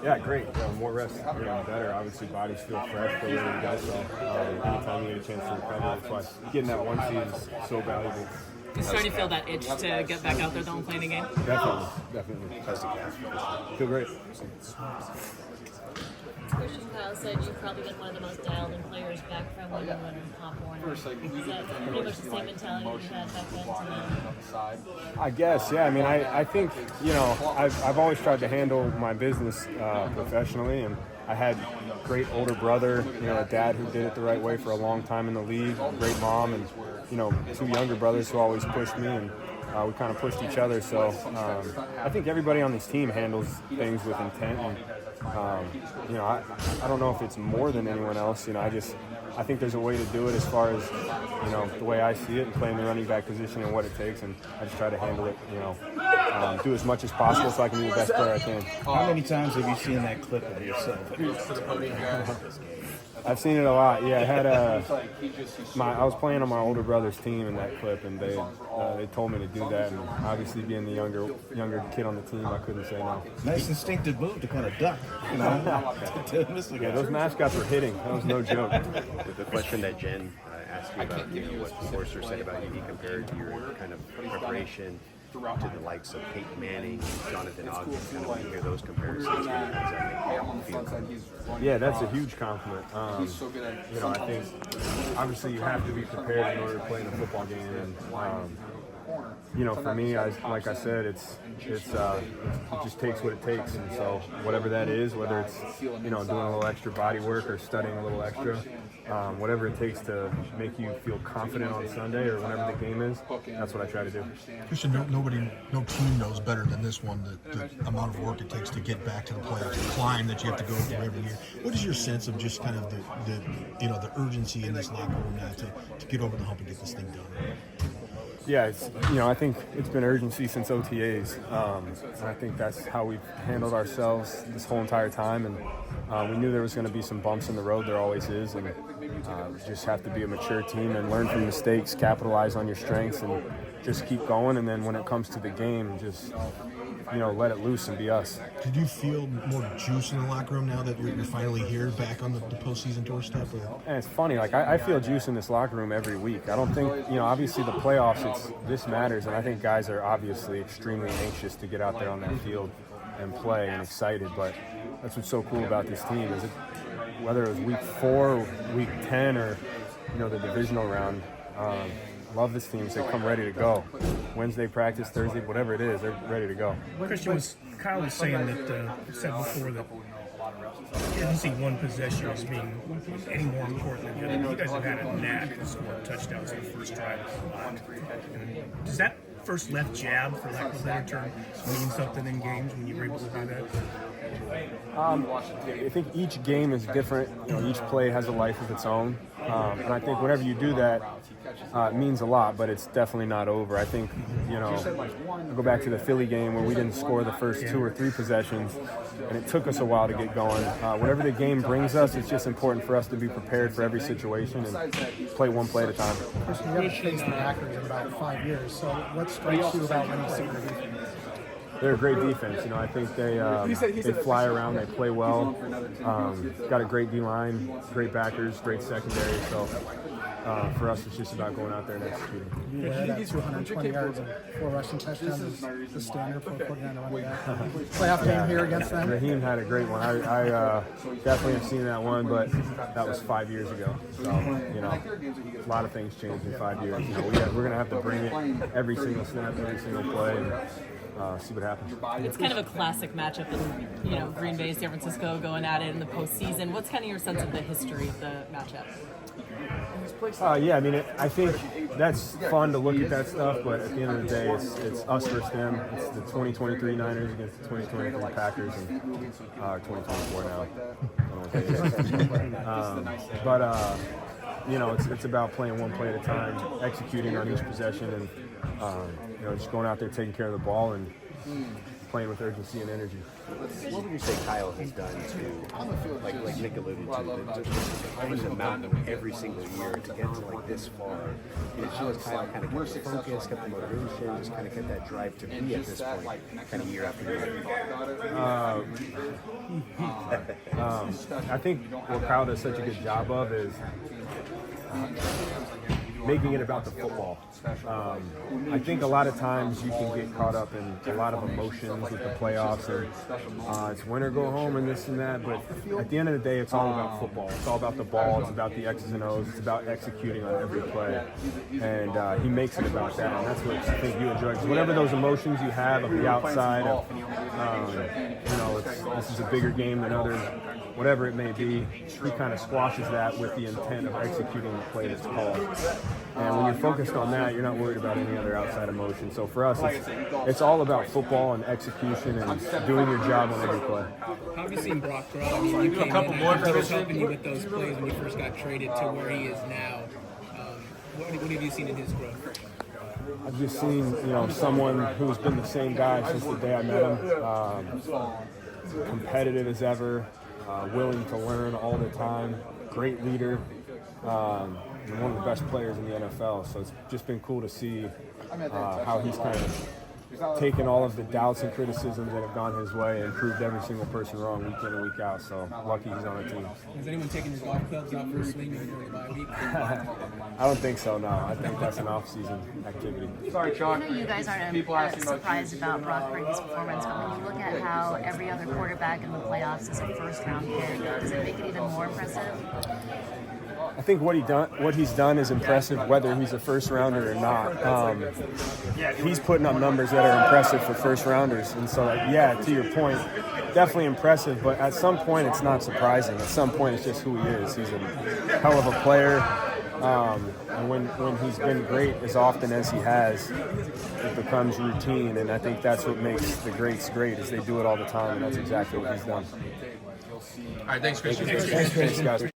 Yeah, great. More rest, better. Obviously, bodies feel fresh, feel ready to go. So anytime you get a chance to recover, that's why getting that one seed is so valuable. You're starting to feel that itch to get back out there though and play the game? Definitely. Feel great. Christian Kyle said you've probably been one of the most dialed-in players back from when you were in Pop Warner. Is that pretty much the same mentality you had back then to I guess, yeah. I mean, I think, I've always tried to handle my business professionally, and I had a great older brother, a dad who did it the right way for a long time in the league, a great mom, and, two younger brothers who always pushed me, and we kind of pushed each other. So I think everybody on this team handles things with intent, and I don't know if it's more than anyone else. I think there's a way to do it as far as, the way I see it and playing the running back position and what it takes, and I just try to handle it, do as much as possible so I can be the best player I can. How many times have you seen that clip of yourself? I've seen it a lot. Yeah, I was playing on my older brother's team in that clip, and they told me to do that. And obviously, being the younger kid on the team, I couldn't say no. Nice instinctive move to kind of duck, Yeah, those mascots were hitting. That was no joke. The question that Jen asked you about, what Forster said about you, he compared your kind of preparation to the likes of Peyton Manning, Jonathan Ogden. Kind of when you hear those comparisons, how does that make you feel? Yeah, that's a huge compliment. I think obviously you have to be prepared in order to play in a football game, and for me, like I said, it just takes what it takes, and so whatever that is, whether it's doing a little extra body work or studying a little extra, whatever it takes to make you feel confident on Sunday or whenever the game is, that's what I try to do. Christian, no team knows better than this one the amount of work it takes to get back to the playoffs, the climb that you have to go through every year. What is your sense of just kind of the urgency in this locker room now to get over the hump and get this thing done? Yeah, I think it's been urgency since OTAs, and I think that's how we've handled ourselves this whole entire time. And we knew there was going to be some bumps in the road. There always is, and we just have to be a mature team and learn from mistakes, capitalize on your strengths, and just keep going. And then when it comes to the game, just let it loose and be us. Did you feel more juice in the locker room now that you're finally here, back on the postseason doorstep? And it's funny, I feel juice in this locker room every week. I don't think, obviously the playoffs, this matters, and I think guys are obviously extremely anxious to get out there on that field and play and excited, but that's what's so cool about this team is whether it was week 4, week 10, or, the divisional round, love this team. They come ready to go. Wednesday practice, Thursday, whatever it is, they're ready to go. Christian, Kyle was saying that said before that he doesn't see one possession as being any more important than the other. You guys have had a knack to score touchdowns in the first drive a lot. Does that first left jab, for lack of a better term, mean something in games when you were able to do that? I think each game is different. Each play has a life of its own. And I think whenever you do that, it means a lot, but it's definitely not over. I think, I go back to the Philly game where we didn't score the first 2 or 3 possessions, and it took us a while to get going. Whatever the game brings us, it's just important for us to be prepared for every situation and play one play at a time. Christian, you haven't faced the Packers in about 5 years, so what strikes you about when you see their defense? They're a great defense. I think they fly around, they play well. Got a great D-line, great backers, great secondary. So for us, it's just about going out there and executing. You had that 220 yards and 4 rushing touchdowns is the standard for putting on a running back. Playoff game here against them. Raheem had a great one. I definitely have seen that one, but that was 5 years ago. So, a lot of things changed in 5 years. We're going to have to bring it every single snap, every single play. And see what happens. It's kind of a classic matchup in, Green Bay, San Francisco going at it in the postseason. What's kind of your sense of the history of the matchup? I think that's fun to look at that stuff, but at the end of the day, it's us versus them. It's the 2023 Niners against the 2023 Packers, and 2024 now. I don't know what it's about playing one play at a time, executing on each possession, and just going out there taking care of the ball and playing with urgency and energy. what would you say Kyle has done to, like Nick alluded to, the mountain every single year to get to like this far? You know, how has Kyle kind of kept the focus, kept the motivation, just kind of kept that drive to be at this point, kind of year after year? I think what Kyle does such a good job of is making it about the football. I think a lot of times you can get caught up in a lot of emotions with the playoffs, and it's win or go home and this and that, but at the end of the day, it's all about football. It's all about the ball. It's about the X's and O's. It's about executing on every play, and he makes it about that, and that's what I think you enjoy. Because whatever those emotions you have of the outside, of, this is a bigger game than others, whatever it may be, he kind of squashes that with the intent of executing the play that's called. And when you're focused on that, you're not worried about any other outside emotion. So for us, it's all about football and execution and doing your job on every play. How have you seen Brock grow? I mean, you came in, I think he was helping you with those plays when you first got traded to where he is now. What have you seen in his growth? I've just seen, someone who's been the same guy since the day I met him. Competitive as ever, willing to learn all the time, great leader, and one of the best players in the NFL. So it's just been cool to see how he's kind of taken all of the doubts and criticisms that have gone his way and proved every single person wrong week in and week out. So lucky he's on the team. Has anyone taken your golf clubs out for a swing during the bye week? I don't think so, no. I think that's an off-season activity. Sorry, Chuck. I know you guys aren't surprised about Brock Purdy's performance, but when you look at how every other quarterback in the playoffs is a first-round pick, does it make it even more impressive? I think what he's done is impressive, whether he's a first rounder or not. He's putting up numbers that are impressive for first rounders, and so to your point, definitely impressive. But at some point, it's not surprising. At some point, it's just who he is. He's a hell of a player, and when he's been great as often as he has, it becomes routine. And I think that's what makes the greats great, is they do it all the time, and that's exactly what he's done. All right, thanks, Christian. Thanks, guys.